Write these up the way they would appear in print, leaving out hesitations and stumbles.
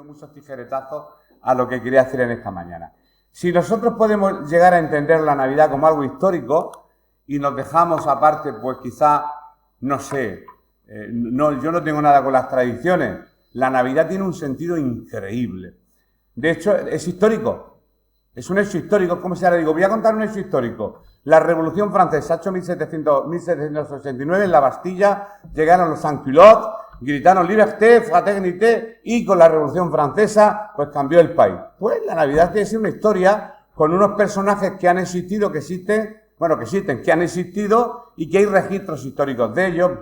muchos tijeretazos a lo que quería hacer en esta mañana. Si nosotros podemos llegar a entender la Navidad como algo histórico y nos dejamos aparte, pues quizá, no sé, yo no tengo nada con las tradiciones. La Navidad tiene un sentido increíble. De hecho, es histórico. Es un hecho histórico. ¿Cómo se ahora digo? Voy a contar un hecho histórico. La Revolución Francesa, hecho 1789, en la Bastilla, llegaron los sans-culottes, gritaron liberté, fraternité, y con la Revolución Francesa, pues cambió el país. Pues la Navidad tiene que ser una historia con unos personajes que han existido, que han existido y que hay registros históricos de ellos.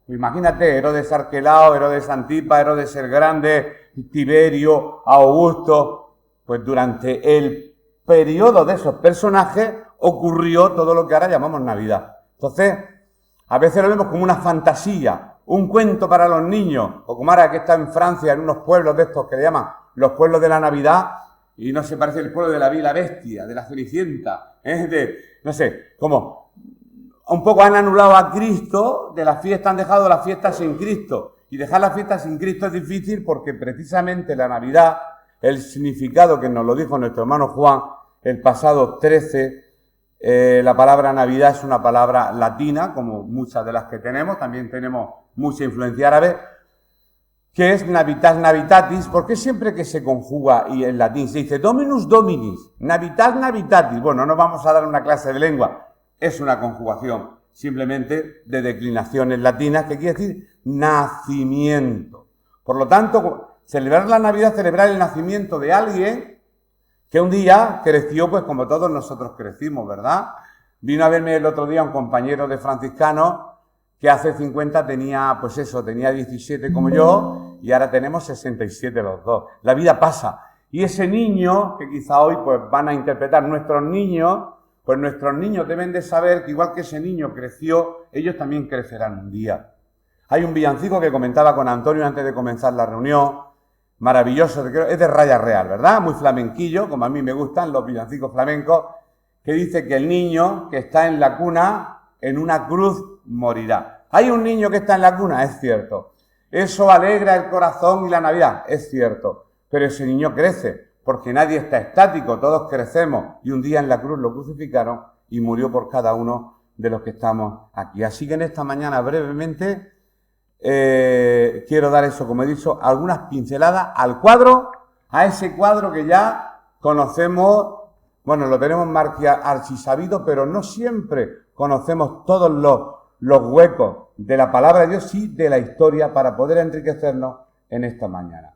Imagínate, Herodes Arquelao, Herodes Antipa, Herodes el Grande, Tiberio, Augusto. Pues durante el periodo de esos personajes ocurrió todo lo que ahora llamamos Navidad. Entonces, a veces lo vemos como una fantasía, un cuento para los niños, o como ahora que está en Francia, en unos pueblos de estos que le llaman los pueblos de la Navidad, y no se parece el pueblo de la Bella Bestia, de la Cenicienta, como un poco han anulado a Cristo de la fiesta, han dejado la fiesta sin Cristo. Y dejar la fiesta sin Cristo es difícil porque precisamente la Navidad, el significado que nos lo dijo nuestro hermano Juan el pasado 13, la palabra Navidad es una palabra latina, como muchas de las que tenemos, también tenemos mucha influencia árabe, que es Navitas Navitatis, porque siempre que se conjuga y en latín se dice Dominus Dominis, Navitas Navitatis. Bueno, no vamos a dar una clase de lengua, es una conjugación simplemente de declinaciones latinas que quiere decir nacimiento. Por lo tanto, celebrar la Navidad, celebrar el nacimiento de alguien que un día creció, pues como todos nosotros crecimos, ¿verdad? Vino a verme el otro día un compañero de franciscanos que hace 50 tenía 17 como yo, y ahora tenemos 67 los dos. La vida pasa. Y ese niño, que quizá hoy pues van a interpretar nuestros niños deben de saber que igual que ese niño creció, ellos también crecerán un día. Hay un villancico que comentaba con Antonio antes de comenzar la reunión, maravilloso, es de Raya Real, ¿verdad? Muy flamenquillo, como a mí me gustan los villancicos flamencos, que dice que el niño que está en la cuna, en una cruz morirá. ¿Hay un niño que está en la cuna? Es cierto. Eso alegra el corazón y la Navidad, es cierto. Pero ese niño crece, porque nadie está estático, todos crecemos. Y un día en la cruz lo crucificaron y murió por cada uno de los que estamos aquí. Así que en esta mañana, brevemente, quiero dar eso, como he dicho, algunas pinceladas al cuadro, a ese cuadro que ya conocemos, bueno, lo tenemos archisabido, pero no siempre conocemos todos los huecos de la palabra de Dios y de la historia para poder enriquecernos en esta mañana.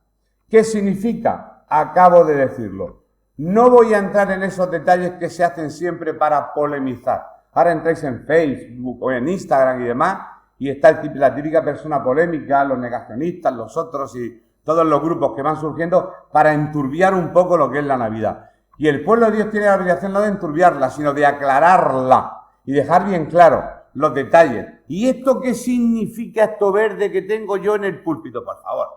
¿Qué significa? Acabo de decirlo. No voy a entrar en esos detalles que se hacen siempre para polemizar. Ahora entráis en Facebook o en Instagram y demás, y está la típica persona polémica, los negacionistas, los otros y todos los grupos que van surgiendo para enturbiar un poco lo que es la Navidad. Y el pueblo de Dios tiene la obligación no de enturbiarla, sino de aclararla y dejar bien claro los detalles. ¿Y esto qué significa, esto verde que tengo yo en el púlpito? Por favor,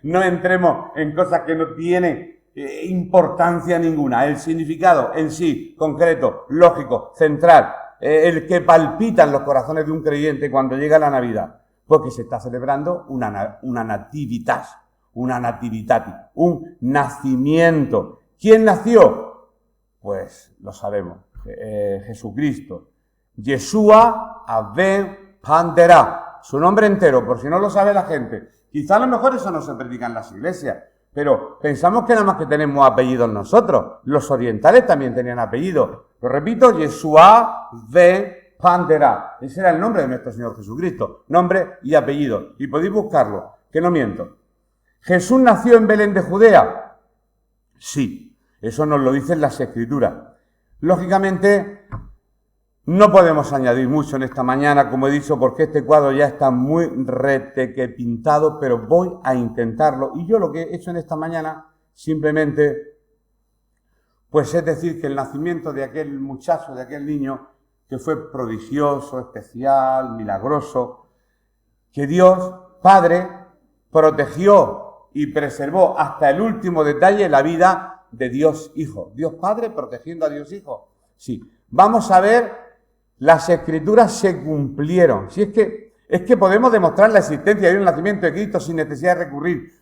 no entremos en cosas que no tienen importancia ninguna. El significado en sí, concreto, lógico, central, el que palpita en los corazones de un creyente cuando llega la Navidad, porque se está celebrando una nativitas, una nativitati, un nacimiento. ¿Quién nació? Pues lo sabemos, Jesucristo. Yeshua Aben Pandera, su nombre entero, por si no lo sabe la gente. Quizá a lo mejor eso no se predica en las iglesias, pero pensamos que nada más que tenemos apellidos nosotros. Los orientales también tenían apellidos. Lo repito, Yeshua Ben Pandera. Ese era el nombre de nuestro Señor Jesucristo. Nombre y apellido. Y podéis buscarlo, que no miento. ¿Jesús nació en Belén de Judea? Sí, eso nos lo dicen las Escrituras. Lógicamente, no podemos añadir mucho en esta mañana, como he dicho, porque este cuadro ya está muy pintado, pero voy a intentarlo. Y yo lo que he hecho en esta mañana, simplemente, pues es decir, que el nacimiento de aquel muchacho, de aquel niño, que fue prodigioso, especial, milagroso, que Dios, Padre, protegió y preservó hasta el último detalle la vida de Dios Hijo. Dios Padre protegiendo a Dios Hijo. Sí, vamos a ver. Las Escrituras se cumplieron. Si es que podemos demostrar la existencia de un nacimiento de Cristo sin necesidad de recurrir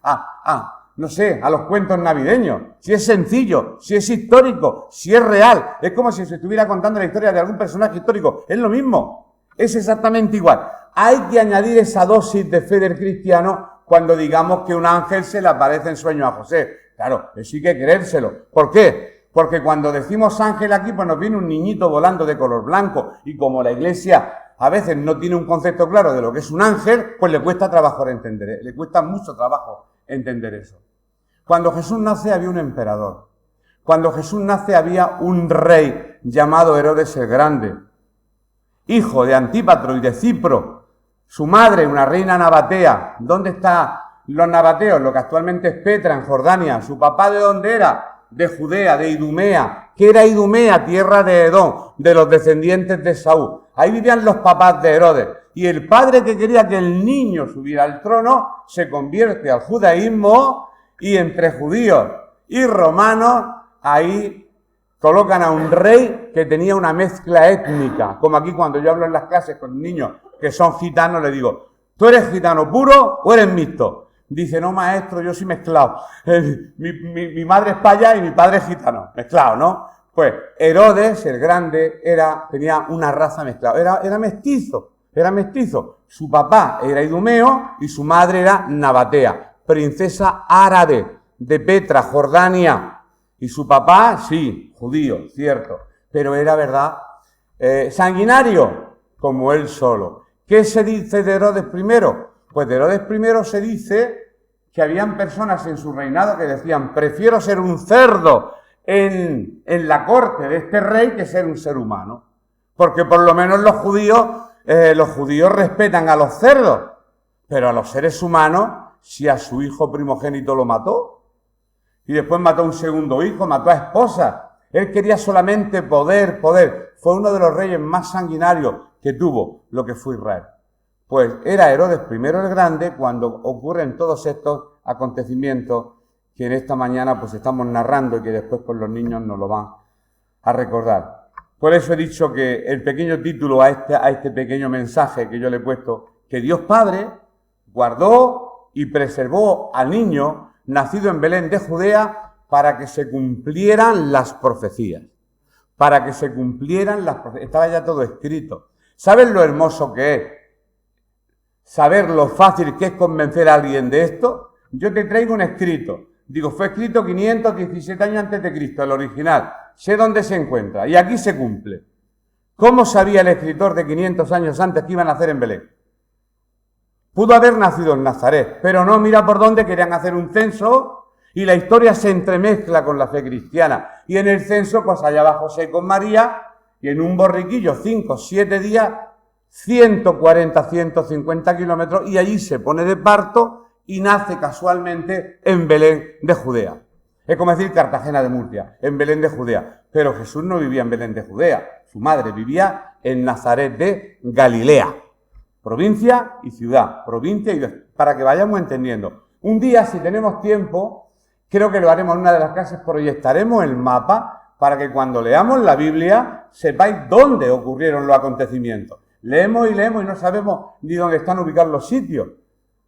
no sé, a los cuentos navideños, si es sencillo, si es histórico, si es real. Es como si se estuviera contando la historia de algún personaje histórico. Es lo mismo, es exactamente igual. Hay que añadir esa dosis de fe del cristiano cuando digamos que un ángel se le aparece en sueño a José. Claro, eso hay que creérselo. ¿Por qué? Porque cuando decimos ángel aquí, pues nos viene un niñito volando de color blanco. Y como la Iglesia a veces no tiene un concepto claro de lo que es un ángel, pues le cuesta trabajo entender, le cuesta mucho trabajo entender eso. Cuando Jesús nace había un emperador. Cuando Jesús nace había un rey llamado Herodes el Grande, hijo de Antípatro y de Cipro. Su madre, una reina nabatea. ¿Dónde están los nabateos? Lo que actualmente es Petra, en Jordania. ¿Su papá de dónde era? De Judea, de Idumea. ¿Qué era Idumea? Tierra de Edom, de los descendientes de Saúl. Ahí vivían los papás de Herodes. Y el padre que quería que el niño subiera al trono se convierte al judaísmo, y entre judíos y romanos ahí colocan a un rey que tenía una mezcla étnica. Como aquí cuando yo hablo en las clases con niños que son gitanos, le digo, ¿tú eres gitano puro o eres mixto? Dice, no, maestro, yo soy mezclado. Mi madre es paya y mi padre es gitano. Mezclado, ¿no? Pues Herodes, el Grande, tenía una raza mezclada. Era mestizo. Su papá era idumeo y su madre era nabatea, princesa árabe de Petra, Jordania. Y su papá, sí, judío, cierto, pero era, ¿verdad?, sanguinario, como él solo. ¿Qué se dice de Herodes I? Pues de Herodes I se dice que habían personas en su reinado que decían, prefiero ser un cerdo en la corte de este rey que ser un ser humano. Porque por lo menos los judíos respetan a los cerdos, pero a los seres humanos, si a su hijo primogénito lo mató, y después mató a un segundo hijo, mató a esposas. Él quería solamente poder. Fue uno de los reyes más sanguinarios que tuvo lo que fue Israel. Pues era Herodes I el Grande cuando ocurren todos estos acontecimientos que en esta mañana pues estamos narrando y que después pues los niños nos lo van a recordar. Por eso he dicho que el pequeño título a este pequeño mensaje que yo le he puesto, que Dios Padre guardó y preservó al niño nacido en Belén de Judea para que se cumplieran las profecías. Estaba ya todo escrito. ¿Saben lo hermoso que es? ¿Saber lo fácil que es convencer a alguien de esto? Yo te traigo un escrito. Digo, fue escrito 517 años antes de Cristo, el original. Sé dónde se encuentra y aquí se cumple. ¿Cómo sabía el escritor de 500 años antes que iba a nacer en Belén? Pudo haber nacido en Nazaret, pero no, mira por dónde querían hacer un censo y la historia se entremezcla con la fe cristiana. Y en el censo, pues allá va José con María y en un borriquillo, 5 o 7 días, 140, 150 kilómetros y allí se pone de parto y nace casualmente en Belén de Judea. Es como decir Cartagena de Murcia, en Belén de Judea. Pero Jesús no vivía en Belén de Judea, su madre vivía en Nazaret de Galilea. Provincia y ciudad, para que vayamos entendiendo. Un día, si tenemos tiempo, creo que lo haremos en una de las clases, proyectaremos el mapa para que cuando leamos la Biblia sepáis dónde ocurrieron los acontecimientos. Leemos y no sabemos ni dónde están ubicados los sitios.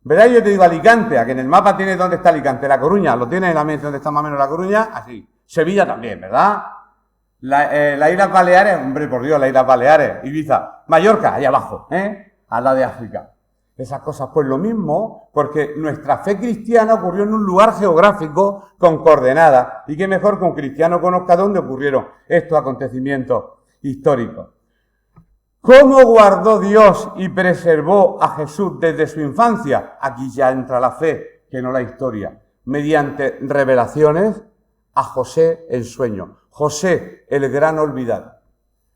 ¿Verdad? Yo te digo Alicante, a que en el mapa tienes dónde está Alicante. La Coruña, ¿lo tienes en la mente dónde está más o menos La Coruña? Así. Sevilla también, ¿verdad? Las Islas Baleares, hombre, por Dios, las Islas Baleares, Ibiza, Mallorca, ahí abajo, al lado de África. Esas cosas, pues lo mismo, porque nuestra fe cristiana ocurrió en un lugar geográfico con coordenadas. Y qué mejor que un cristiano conozca dónde ocurrieron estos acontecimientos históricos. ¿Cómo guardó Dios y preservó a Jesús desde su infancia? Aquí ya entra la fe, que no la historia. Mediante revelaciones a José el sueño. José, el gran olvidado.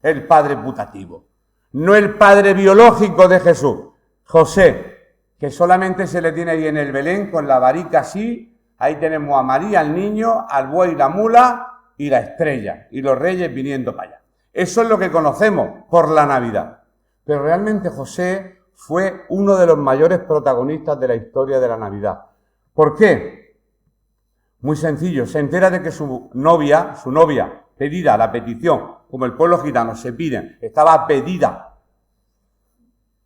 El padre putativo. No el padre biológico de Jesús. José, que solamente se le tiene ahí en el Belén con la varica así. Ahí tenemos a María, al niño, al buey, la mula y la estrella. Y los reyes viniendo para allá. Eso es lo que conocemos por la Navidad. Pero realmente José fue uno de los mayores protagonistas de la historia de la Navidad. ¿Por qué? Muy sencillo. Se entera de que su novia, pedida, la petición, como el pueblo gitano se piden, estaba pedida.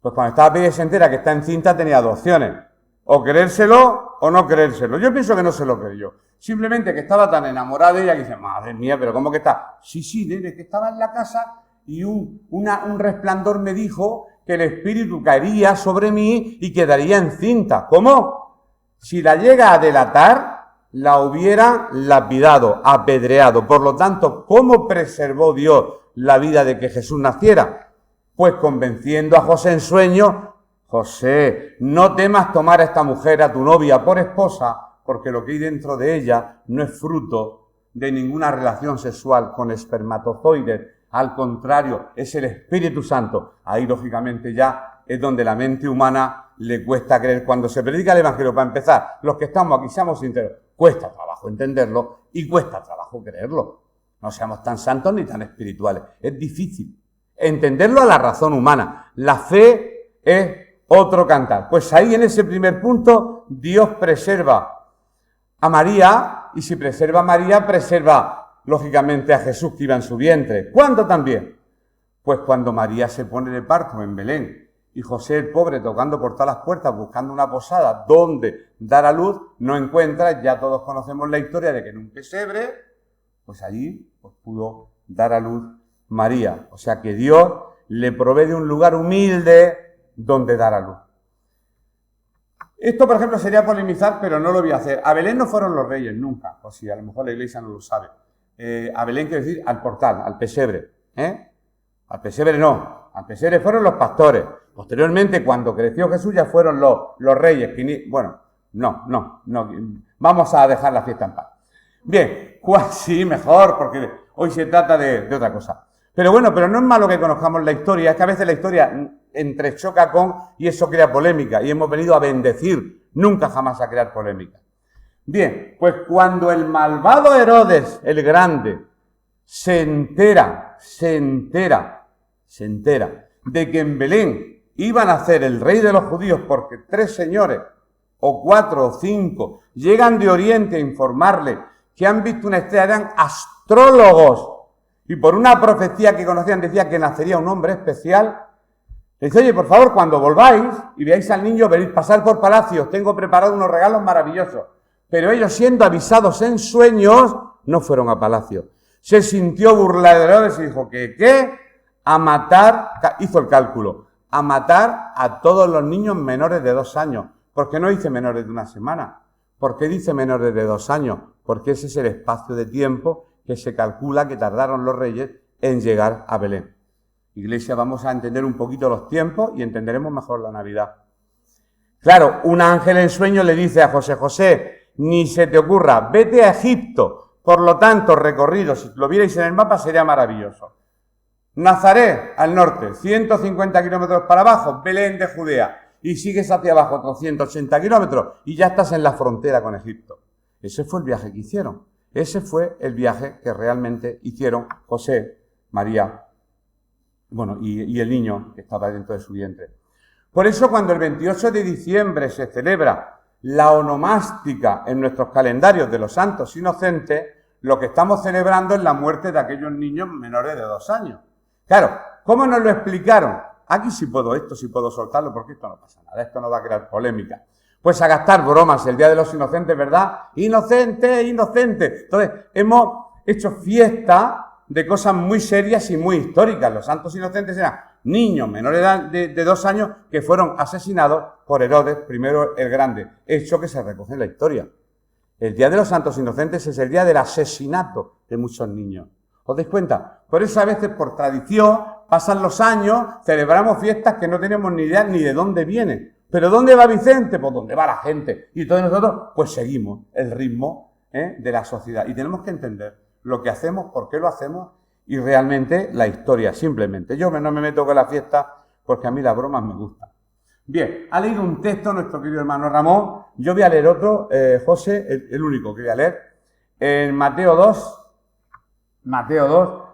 Pues cuando estaba pedida se entera que está encinta, tenía 2 opciones. O creérselo o no creérselo. Yo pienso que no se lo creyó. Simplemente que estaba tan enamorada de ella que dice, madre mía, pero ¿cómo que está? Sí, nene, que estaba en la casa y un resplandor me dijo que el espíritu caería sobre mí y quedaría encinta. ¿Cómo? Si la llega a delatar, la hubiera lapidado, apedreado. Por lo tanto, ¿cómo preservó Dios la vida de que Jesús naciera? Pues convenciendo a José en sueño, José, no temas tomar a esta mujer, a tu novia, por esposa, porque lo que hay dentro de ella no es fruto de ninguna relación sexual con espermatozoides. Al contrario, es el Espíritu Santo. Ahí, lógicamente, ya es donde la mente humana le cuesta creer. Cuando se predica el Evangelio, para empezar, los que estamos aquí, seamos sinceros, cuesta trabajo entenderlo y cuesta trabajo creerlo. No seamos tan santos ni tan espirituales. Es difícil entenderlo a la razón humana. La fe es otro cantar. Pues ahí, en ese primer punto, Dios preserva a María, y si preserva a María, preserva, lógicamente, a Jesús que iba en su vientre. ¿Cuándo también? Pues cuando María se pone de parto en Belén, y José, el pobre, tocando por todas las puertas, buscando una posada donde dar a luz, no encuentra. Ya todos conocemos la historia de que en un pesebre, pues allí pudo dar a luz María. O sea que Dios le provee de un lugar humilde donde dar a luz. Esto, por ejemplo, sería polemizar, pero no lo voy a hacer. A Belén no fueron los reyes nunca, o si a lo mejor la iglesia no lo sabe. A Belén quiere decir al portal, al pesebre. Al pesebre no, al pesebre fueron los pastores. Posteriormente, cuando creció Jesús, ya fueron los reyes. Bueno, no, vamos a dejar la fiesta en paz. Bien, sí, mejor, porque hoy se trata de otra cosa. Pero bueno, pero no es malo que conozcamos la historia, es que a veces la historia entrechoca con, y eso crea polémica, y hemos venido a bendecir, nunca jamás a crear polémica. Bien, pues cuando el malvado Herodes el Grande se entera de que en Belén iban a nacer el rey de los judíos, porque 3 señores, o 4 o 5, llegan de Oriente a informarle que han visto una estrella, eran astrólogos, y por una profecía que conocían decía que nacería un hombre especial. Le dice, oye, por favor, cuando volváis y veáis al niño, veréis pasar por palacios, tengo preparados unos regalos maravillosos. Pero ellos, siendo avisados en sueños, no fueron a palacio. Se sintió burla de Herodes y dijo que, ¿qué? A matar, hizo el cálculo, a matar a todos los niños menores de 2 años. ¿Por qué no dice menores de 1 semana? ¿Por qué dice menores de 2 años? Porque ese es el espacio de tiempo que se calcula que tardaron los reyes en llegar a Belén. Iglesia, vamos a entender un poquito los tiempos y entenderemos mejor la Navidad. Claro, un ángel en sueño le dice a José, José, ni se te ocurra, vete a Egipto. Por lo tanto, recorrido, si lo vierais en el mapa, sería maravilloso. Nazaret, al norte, 150 kilómetros para abajo, Belén de Judea. Y sigues hacia abajo otros 180 kilómetros y ya estás en la frontera con Egipto. Ese fue el viaje que hicieron. Ese fue el viaje que realmente hicieron José, María, y el niño que estaba dentro de su vientre. Por eso, cuando el 28 de diciembre se celebra la onomástica en nuestros calendarios de los santos inocentes, lo que estamos celebrando es la muerte de aquellos niños menores de 2 años. Claro, ¿cómo nos lo explicaron? Aquí sí puedo soltarlo, porque esto no pasa nada, esto no va a crear polémica. Pues a gastar bromas el Día de los Inocentes, ¿verdad? ¡Inocente, inocente! Entonces, hemos hecho fiesta de cosas muy serias y muy históricas. Los santos inocentes eran niños menores de 2 años que fueron asesinados por Herodes, primero el Grande, hecho que se recoge en la historia. El Día de los Santos Inocentes es el día del asesinato de muchos niños. ¿Os dais cuenta? Por eso a veces, por tradición, pasan los años, celebramos fiestas que no tenemos ni idea ni de dónde vienen. ¿Pero dónde va Vicente? Pues dónde va la gente. Y todos nosotros, pues seguimos el ritmo de la sociedad. Y tenemos que entender lo que hacemos, por qué lo hacemos y realmente la historia, simplemente. Yo no me meto con la fiesta porque a mí las bromas me gustan. Bien, ha leído un texto nuestro querido hermano Ramón. Yo voy a leer otro, José, el único que voy a leer, en Mateo 2,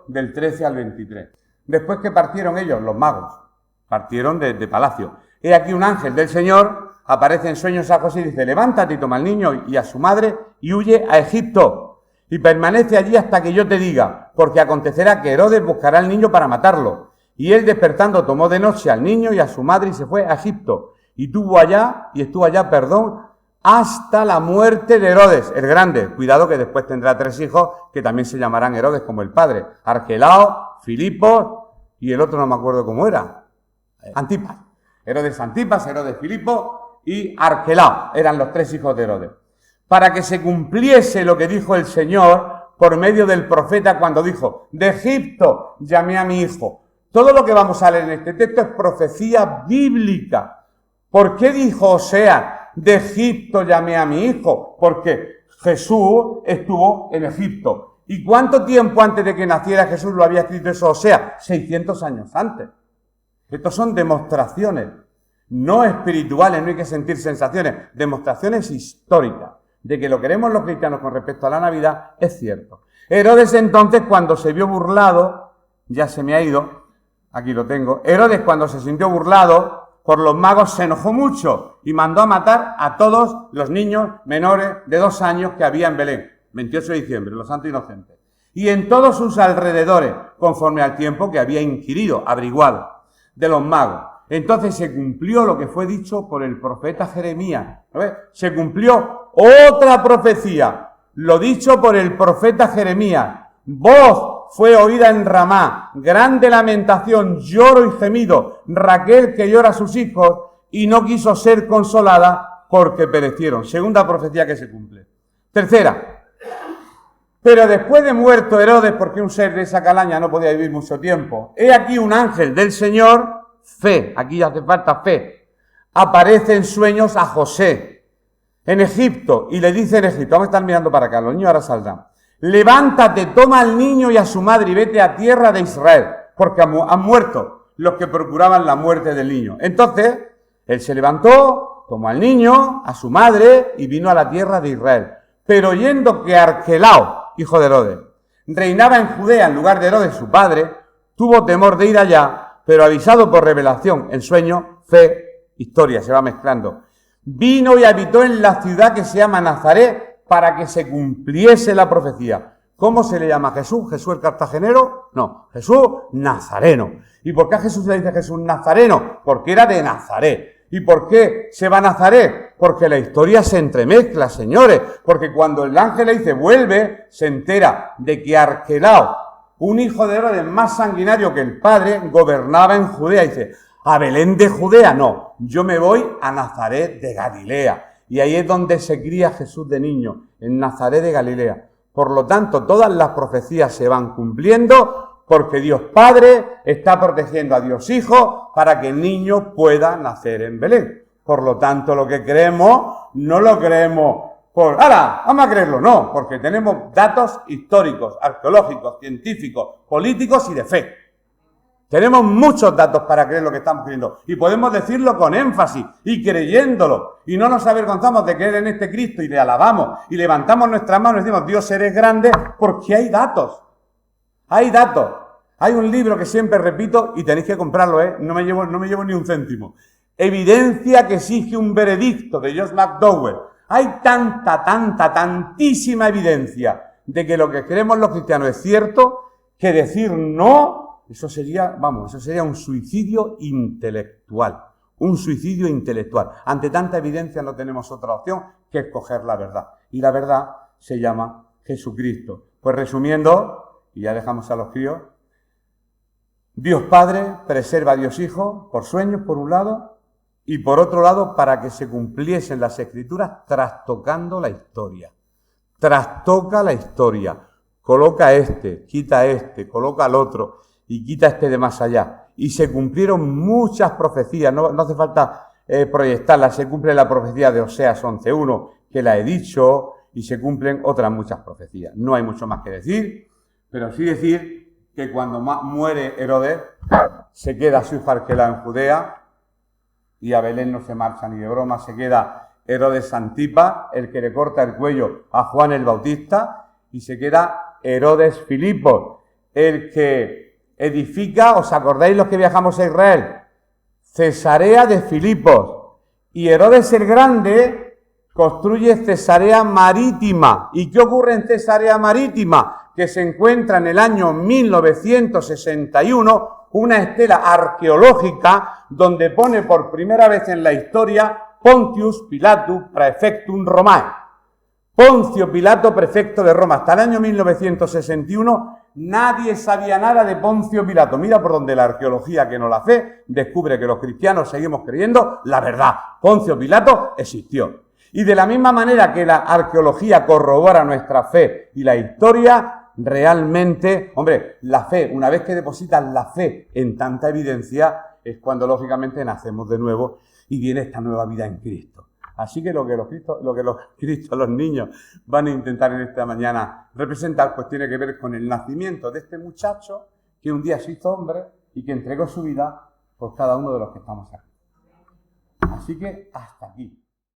del 13 al 23. Después que partieron ellos, los magos, partieron de palacio. He aquí un ángel del Señor aparece en sueños a José y dice, levántate y toma al niño y a su madre y huye a Egipto y permanece allí hasta que yo te diga, porque acontecerá que Herodes buscará al niño para matarlo. Y él despertando tomó de noche al niño y a su madre y se fue a Egipto y estuvo allá, hasta la muerte de Herodes, el grande. Cuidado que después tendrá 3 hijos que también se llamarán Herodes como el padre. Arquelao, Filipos y el otro no me acuerdo cómo era. Antipas. Herodes Antipas, Herodes Filipo y Arquelao. Eran los 3 hijos de Herodes. Para que se cumpliese lo que dijo el Señor por medio del profeta cuando dijo, de Egipto llamé a mi hijo. Todo lo que vamos a leer en este texto es profecía bíblica. ¿Por qué dijo Oseas? De Egipto llamé a mi hijo, porque Jesús estuvo en Egipto. ¿Y cuánto tiempo antes de que naciera Jesús lo había escrito eso Oseas? 600 años antes. Estos son demostraciones, no espirituales, no hay que sentir sensaciones, demostraciones históricas de que lo que queremos los cristianos con respecto a la Navidad es cierto. Herodes entonces, cuando se vio burlado, ya se me ha ido, aquí lo tengo, Herodes cuando se sintió burlado por los magos se enojó mucho y mandó a matar a todos los niños menores de 2 años que había en Belén, 28 de diciembre, los santos inocentes, y en todos sus alrededores, conforme al tiempo que había inquirido, averiguado, de los magos. Entonces se cumplió lo que fue dicho por el profeta Jeremías. ¿Ves? Se cumplió otra profecía, lo dicho por el profeta Jeremías. Voz fue oída en Ramá, grande lamentación, lloro y gemido, Raquel que llora a sus hijos y no quiso ser consolada porque perecieron. Segunda profecía que se cumple. Tercera. Pero después de muerto Herodes, porque un ser de esa calaña no podía vivir mucho tiempo, he aquí un ángel del Señor, fe, aquí hace falta fe, aparece en sueños a José en Egipto y le dice en Egipto, vamos a estar mirando para acá, los niños ahora saldrán, levántate, toma al niño y a su madre y vete a tierra de Israel, porque han muerto los que procuraban la muerte del niño. Entonces, él se levantó, tomó al niño, a su madre y vino a la tierra de Israel. Pero oyendo que Arquelao, hijo de Herodes, reinaba en Judea en lugar de Herodes su padre, tuvo temor de ir allá, pero avisado por revelación, en sueño, fe, historia, se va mezclando. Vino y habitó en la ciudad que se llama Nazaret para que se cumpliese la profecía. ¿Cómo se le llama a Jesús? ¿Jesús el cartagenero? No, Jesús Nazareno. ¿Y por qué a Jesús se le dice Jesús Nazareno? Porque era de Nazaret. ¿Y por qué se va a Nazaret? Porque la historia se entremezcla, señores. Porque cuando el ángel le dice vuelve, se entera de que Arquelao, un hijo de Herodes más sanguinario que el padre, gobernaba en Judea. Y dice, ¿a Belén de Judea? No, yo me voy a Nazaret de Galilea. Y ahí es donde se cría Jesús de niño, en Nazaret de Galilea. Por lo tanto, todas las profecías se van cumpliendo porque Dios Padre está protegiendo a Dios Hijo para que el niño pueda nacer en Belén. Por lo tanto, lo que creemos, no lo creemos por, ¡hala! Vamos a creerlo. No, porque tenemos datos históricos, arqueológicos, científicos, políticos y de fe. Tenemos muchos datos para creer lo que estamos creyendo. Y podemos decirlo con énfasis y creyéndolo. Y no nos avergonzamos de creer en este Cristo y le alabamos y levantamos nuestras manos y decimos, Dios eres grande, porque hay datos. Hay datos. Hay un libro que siempre repito y tenéis que comprarlo, no me llevo ni un céntimo. Evidencia que exige un veredicto, de Josh McDowell. Hay tantísima evidencia de que lo que creemos los cristianos es cierto, que decir no, eso sería un suicidio intelectual. Un suicidio intelectual. Ante tanta evidencia no tenemos otra opción que escoger la verdad. Y la verdad se llama Jesucristo. Pues resumiendo, y ya dejamos a los críos, Dios Padre preserva a Dios Hijo por sueños, por un lado, y por otro lado, para que se cumpliesen las Escrituras, trastocando la historia. Trastoca la historia. Coloca quita coloca al otro, y quita de más allá. Y se cumplieron muchas profecías, no hace falta proyectarlas, se cumple la profecía de Oseas 11.1, que la he dicho, y se cumplen otras muchas profecías. No hay mucho más que decir, pero sí decir que cuando muere Herodes, se queda su hijo Arquelao en Judea, y a Belén no se marcha ni de broma, se queda Herodes Antipas, el que le corta el cuello a Juan el Bautista, y se queda Herodes Filipos, el que edifica, ¿os acordáis los que viajamos a Israel? Cesarea de Filipos. Y Herodes el Grande construye Cesarea Marítima. ¿Y qué ocurre en Cesarea Marítima? Que se encuentra en el año 1961 una estela arqueológica donde pone por primera vez en la historia Pontius Pilatus Praefectum Romae. Poncio Pilato, prefecto de Roma. Hasta el año 1961 nadie sabía nada de Poncio Pilato. Mira por donde la arqueología, que no la fe, descubre que los cristianos seguimos creyendo la verdad. Poncio Pilato existió. Y de la misma manera que la arqueología corrobora nuestra fe y la historia, realmente, hombre, la fe, una vez que depositas la fe en tanta evidencia, es cuando lógicamente nacemos de nuevo y viene esta nueva vida en Cristo. Así que lo que los niños van a intentar en esta mañana representar, pues tiene que ver con el nacimiento de este muchacho que un día se hizo hombre y que entregó su vida por cada uno de los que estamos aquí. Así que hasta aquí.